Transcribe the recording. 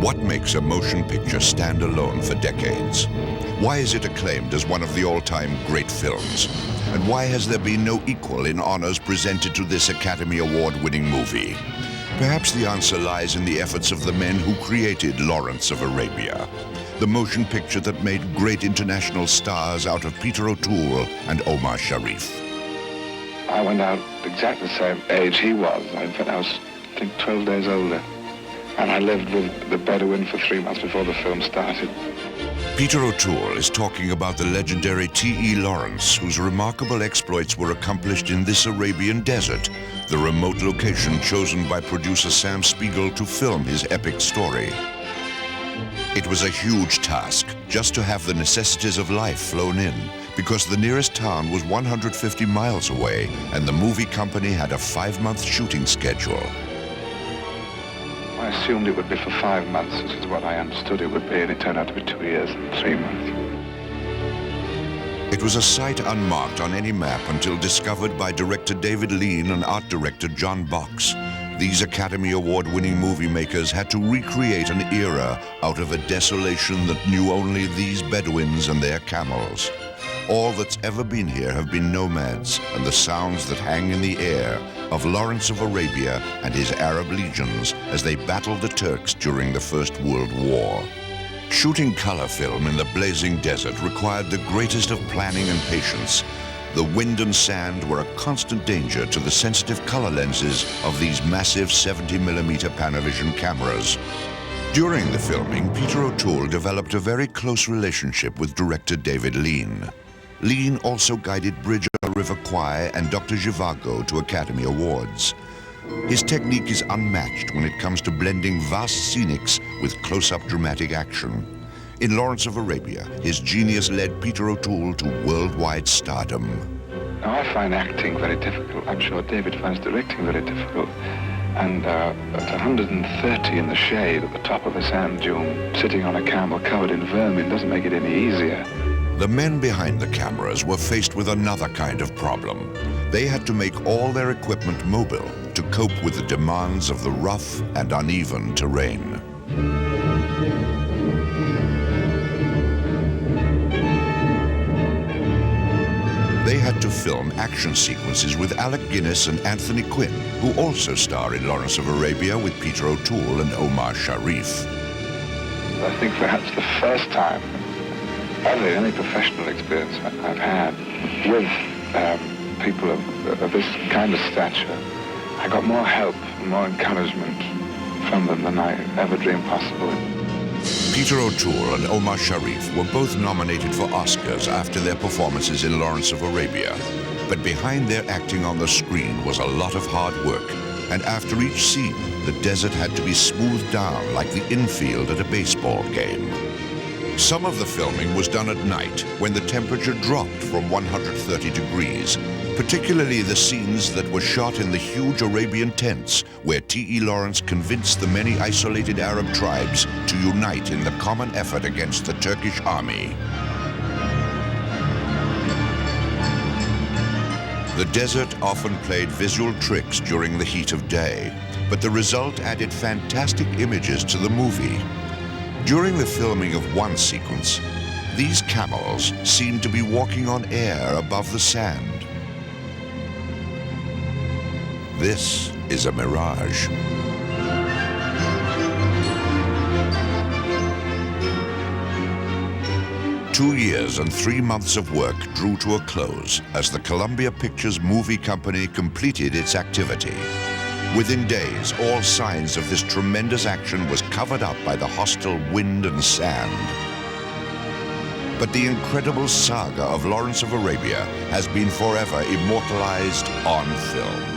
What makes a motion picture stand alone for decades? Why is it acclaimed as one of the all-time great films? And why has there been no equal in honors presented to this Academy Award-winning movie? Perhaps the answer lies in the efforts of the men who created Lawrence of Arabia, the motion picture that made great international stars out of Peter O'Toole and Omar Sharif. I went out exactly the same age he was. In fact, I was, I think, 12 days older. And I lived with the Bedouin for 3 months before the film started. Peter O'Toole is talking about the legendary T.E. Lawrence, whose remarkable exploits were accomplished in this Arabian desert, the remote location chosen by producer Sam Spiegel to film his epic story. It was a huge task just to have the necessities of life flown in, because the nearest town was 150 miles away and the movie company had a 5-month shooting schedule. I assumed it would be for 5 months, which is what I understood it would be, and it turned out to be 2 years and 3 months. It was a site unmarked on any map until discovered by director David Lean and art director John Box. These Academy Award-winning movie makers had to recreate an era out of a desolation that knew only these Bedouins and their camels. All that's ever been here have been nomads and the sounds that hang in the air of Lawrence of Arabia and his Arab legions as they battled the Turks during the First World War. Shooting color film in the blazing desert required the greatest of planning and patience. The wind and sand were a constant danger to the sensitive color lenses of these massive 70mm Panavision cameras. During the filming, Peter O'Toole developed a very close relationship with director David Lean. Lean also guided Bridger River Choir and Dr. Zhivago to Academy Awards. His technique is unmatched when it comes to blending vast scenics with close-up dramatic action. In Lawrence of Arabia, his genius led Peter O'Toole to worldwide stardom. Now, I find acting very difficult. I'm sure David finds directing very difficult. And at 130 in the shade at the top of a sand dune, sitting on a camel covered in vermin doesn't make it any easier. The men behind the cameras were faced with another kind of problem. They had to make all their equipment mobile to cope with the demands of the rough and uneven terrain. They had to film action sequences with Alec Guinness and Anthony Quinn, who also star in Lawrence of Arabia with Peter O'Toole and Omar Sharif. I think perhaps the first time, probably any professional experience I've had with people of this kind of stature, I got more help and more encouragement from them than I ever dreamed possible. Peter O'Toole and Omar Sharif were both nominated for Oscars after their performances in Lawrence of Arabia. But behind their acting on the screen was a lot of hard work. And after each scene, the desert had to be smoothed down like the infield at a baseball game. Some of the filming was done at night when the temperature dropped from 130 degrees, particularly the scenes that were shot in the huge Arabian tents where T.E. Lawrence convinced the many isolated Arab tribes to unite in the common effort against the Turkish army. The desert often played visual tricks during the heat of day, but the result added fantastic images to the movie. During the filming of one sequence, these camels seemed to be walking on air above the sand. This is a mirage. Two years and 3 months of work drew to a close as the Columbia Pictures movie company completed its activity. Within days, all signs of this tremendous action was covered up by the hostile wind and sand. But the incredible saga of Lawrence of Arabia has been forever immortalized on film.